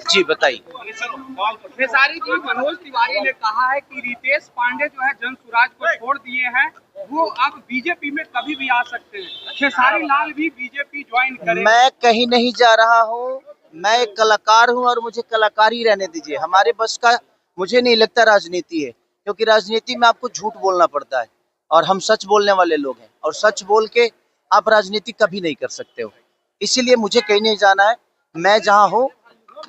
जी बताइए। खेसारी जी, मनोज तिवारी ने कहा है कि रितेश पांडे जो है जन सुराज को छोड़ दिए हैं, वो अब बीजेपी में कभी भी आ सकते हैं। खेसारी लाल भी बीजेपी ज्वाइन करेंगे। मैं कहीं नहीं जा रहा हूँ, मैं एक कलाकार हूँ और मुझे कलाकारी रहने दीजिए। हमारे बस का मुझे नहीं लगता राजनीति है, क्योंकि राजनीति में आपको झूठ बोलना पड़ता है और हम सच बोलने वाले लोग हैं, और सच बोल के आप राजनीति कभी नहीं कर सकते हो। इसीलिए मुझे कहीं नहीं जाना है। मैं जहाँ हूँ,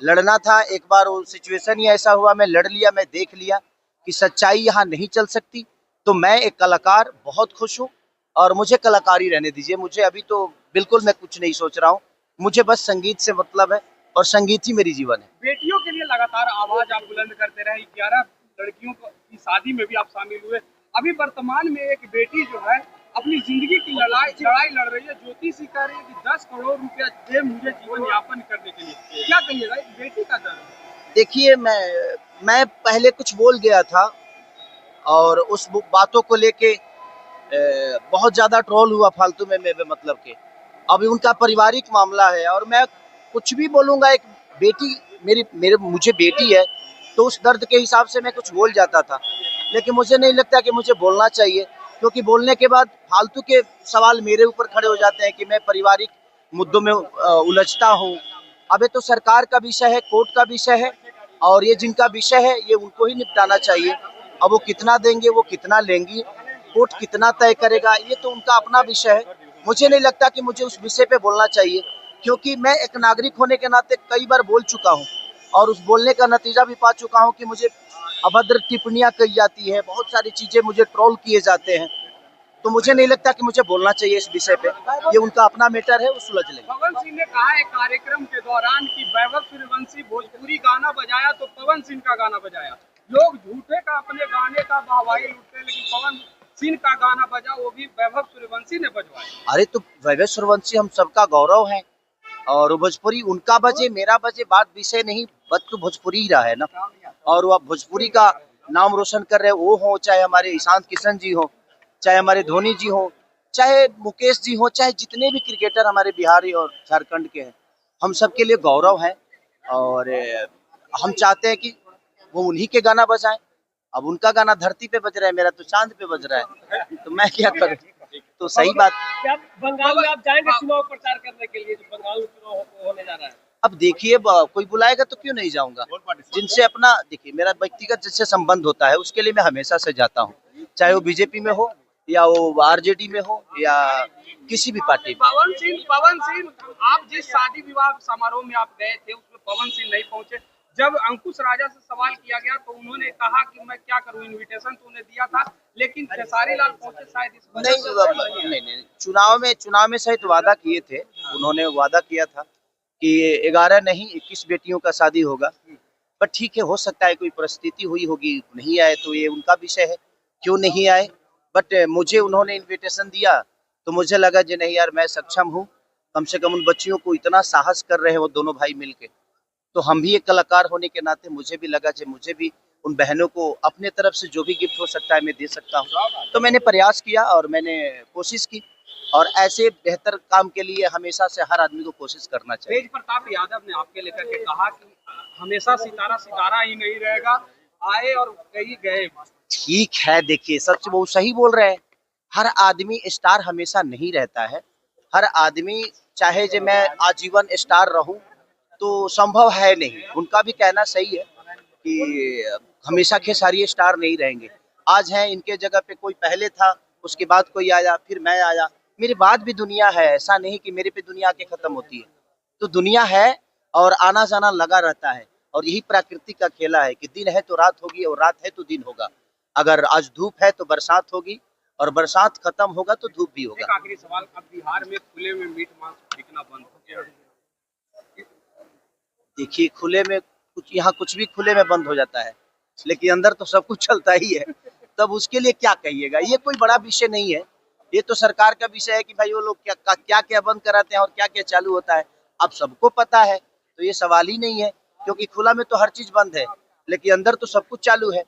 लड़ना था, एक बार वो सिचुएशन ही ऐसा हुआ, मैं लड़ लिया, मैं देख लिया कि सच्चाई यहाँ नहीं चल सकती। तो मैं एक कलाकार बहुत खुश हूँ और मुझे कलाकारी रहने दीजिए। मुझे अभी तो बिल्कुल मैं कुछ नहीं सोच रहा हूँ, मुझे बस संगीत से मतलब है और संगीत ही मेरी जीवन है। बेटियों के लिए लगातार आवाज आप बुलंद करते रहे, 11 लड़कियों की शादी में भी आप शामिल हुए। अभी वर्तमान में एक बेटी जो है अपनी जिंदगी की लड़ाई लड़ रही है। ज्योति सी कह रही है कि 10 करोड़ रुपया दे मुझे जीवन यापन करने के लिए। क्या कहिएगा इस बेटी का दर्द? देखिए, मैं पहले कुछ बोल गया था और उस बातों को लेके बहुत ज्यादा ट्रोल हुआ फालतू में मतलब के। अभी उनका पारिवारिक मामला है और मैं कुछ भी बोलूंगा, एक बेटी मुझे बेटी है तो उस दर्द के हिसाब से मैं कुछ बोल जाता था, लेकिन मुझे नहीं लगता कि मुझे बोलना चाहिए, क्योंकि बोलने के बाद फालतू के सवाल मेरे ऊपर खड़े हो जाते हैं कि मैं पारिवारिक मुद्दों में उलझता हूँ। अब ये तो सरकार का विषय है, कोर्ट का विषय है, और ये जिनका विषय है ये उनको ही निपटाना चाहिए। अब वो कितना देंगे, वो कितना लेंगी, कोर्ट कितना तय करेगा, ये तो उनका अपना विषय है। मुझे नहीं लगता कि मुझे उस विषय पे बोलना चाहिए, क्योंकि मैं एक नागरिक होने के नाते कई बार बोल चुका हूँ और उस बोलने का नतीजा भी पा चुका हूँ कि मुझे अभद्र टिप्पणियां कही जाती है, बहुत सारी चीजें मुझे ट्रोल किए जाते हैं। तो मुझे नहीं लगता कि मुझे बोलना चाहिए इस विषय पे, ये उनका अपना मैटर है, वो सुलझ लेंगे। पवन सिंह ने कहा एक कार्यक्रम के दौरान कि वैभव सूर्यवंशी भोजपुरी गाना बजाया तो पवन सिंह का गाना बजाया। लोग झूठे का अपने गाने का वाहवाही लूटते, लेकिन पवन सिंह का गाना बजा, वो भी वैभव सूर्यवंशी ने बजवाया। अरे तो वैभव सूर्यवंशी हम सबका गौरव है, और भोजपुरी उनका बजे मेरा बजे बात विषय नहीं, बस तो भोजपुरी ही रहा है ना। और वो भोजपुरी का नाम रोशन कर रहे वो हो, चाहे हमारे ईशांत किशन जी हो, चाहे हमारे धोनी जी हो, चाहे मुकेश जी हो, चाहे जितने भी क्रिकेटर हमारे बिहारी और झारखंड के हैं, हम सबके लिए गौरव है। और हम चाहते हैं कि वो उन्हीं के गाना बजाएं। अब उनका गाना धरती पे बज रहा है, मेरा तो चांद पे बज रहा है, तो मैं क्या करूं। तो सही बात। क्या बंगाल में आप जाएंगे चुनाव प्रचार करने के लिए, जो बंगाल में चुनाव होने जा रहा है? अब देखिए, कोई बुलाएगा तो क्यों नहीं जाऊंगा। जिनसे अपना देखिए मेरा व्यक्तिगत जिससे संबंध होता है उसके लिए मैं हमेशा से जाता हूँ, चाहे वो बीजेपी में हो या वो आरजेडी में हो या किसी भी पार्टी में। पवन सिंह, आप जिस शादी विवाह समारोह में आप गए थे उसमें पवन सिंह नहीं पहुंचे। जब अंकुश राजा से सवाल किया गया तो उन्होंने कहा कि मैं क्या करूं, इनविटेशन तो उन्हें दिया था, लेकिन खेसारी लाल पहुंचे शायद इस वजह से। नहीं, चुनाव में शायद वादा किए थे, उन्होंने वादा किया था कि 11 नहीं 21 बेटियों का शादी होगा। पर ठीक है, हो सकता है कोई परिस्थिति हुई होगी, नहीं आए तो ये उनका विषय है, क्यों नहीं आए। बट मुझे उन्होंने इनविटेशन दिया तो मुझे लगा जी नहीं यार, मैं सक्षम हूँ, कम से कम उन बच्चियों को इतना साहस कर रहे हैं वो दोनों भाई मिलके, तो हम भी एक कलाकार होने के नाते मुझे भी लगा कि मुझे भी उन बहनों को अपने तरफ से जो भी गिफ्ट हो सकता है मैं दे सकता हूँ। तो मैंने प्रयास किया और मैंने कोशिश की, और ऐसे बेहतर काम के लिए हमेशा से हर आदमी को कोशिश करना चाहिए। तेज प्रताप यादव ने आपके लेकर के कहा कि हमेशा सितारा सितारा ही नहीं रहेगा, आए और कहीं गए। ठीक है, देखिए सच वो सही बोल रहे हैं, हर आदमी स्टार हमेशा नहीं रहता है। हर आदमी चाहे जो मैं आजीवन स्टार रहूं तो संभव है नहीं, उनका भी कहना सही है कि हमेशा खेसारी स्टार नहीं रहेंगे। आज है इनके जगह पे कोई पहले था, उसके बाद कोई आया, फिर मैं आया, मेरे बाद भी दुनिया है, ऐसा नहीं कि मेरे पे दुनिया आके खत्म होती है। तो दुनिया है और आना जाना लगा रहता है, और यही प्रकृति का खेला है कि दिन है तो रात होगी और रात है तो दिन होगा। अगर आज धूप है तो बरसात होगी, और बरसात खत्म होगा तो धूप भी होगा। एक आखिरी सवाल, अब बिहार में खुले में मीट मांस बिकना बंद हो गया। देखिए, खुले में यहाँ कुछ भी खुले में बंद हो जाता है, लेकिन अंदर तो सब कुछ चलता ही है, तब उसके लिए क्या कहिएगा। ये कोई बड़ा विषय नहीं है, ये तो सरकार का विषय है कि भाई वो लोग क्या क्या बंद कराते हैं और क्या क्या चालू होता है, अब सबको पता है, तो ये सवाल ही नहीं है, क्योंकि खुला में तो हर चीज बंद है, लेकिन अंदर तो सब कुछ चालू है,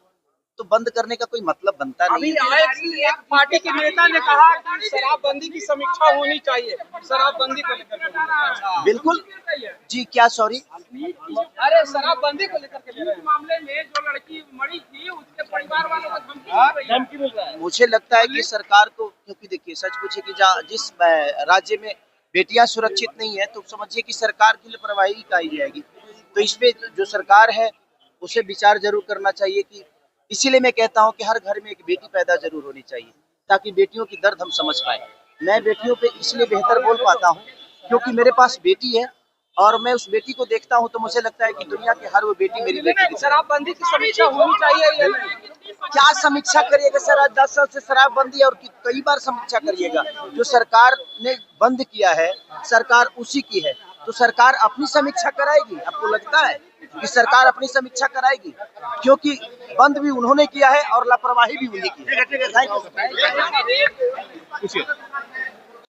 तो बंद करने का कोई मतलब बनता नहीं है। एक पार्टी के नेता ने कहा कि शराबबंदी की समीक्षा होनी चाहिए, शराबबंदी को लेकर। बिल्कुल जी क्या, सॉरी? अरे शराबबंदी को लेकर के मामले में जो लड़की मरी थी उसके परिवार वालों को धमकी मिल रहा है। मुझे लगता है कि सरकार को, क्योंकि देखिए सच पूछे कि जहाँ जिस राज्य में बेटियां सुरक्षित नहीं है तो समझिए कि सरकार की लापरवाही पाई जाएगी। तो इस पे जो सरकार है उसे विचार जरूर करना चाहिए कि इसीलिए मैं कहता हूँ कि हर घर में एक बेटी पैदा जरूर होनी चाहिए ताकि बेटियों की दर्द हम समझ पाए। मैं बेटियों पे इसलिए बेहतर बोल पाता हूँ क्योंकि मेरे पास बेटी है और मैं उस बेटी को देखता हूँ तो मुझे लगता है कि दुनिया की हर वो बेटी मेरी बेटी की तरह। शराबबंदी की समीक्षा होनी चाहिए या नहीं? क्या समीक्षा करिएगा सर? आज 10 साल से शराबबंदी और कई बार समीक्षा करिएगा। जो सरकार ने बंद किया है सरकार उसी की है, तो सरकार अपनी समीक्षा कराएगी। आपको लगता है कि सरकार अपनी समीक्षा कराएगी? क्योंकि बंद भी उन्होंने किया है और लापरवाही भी उन्हीं की है। Thank you.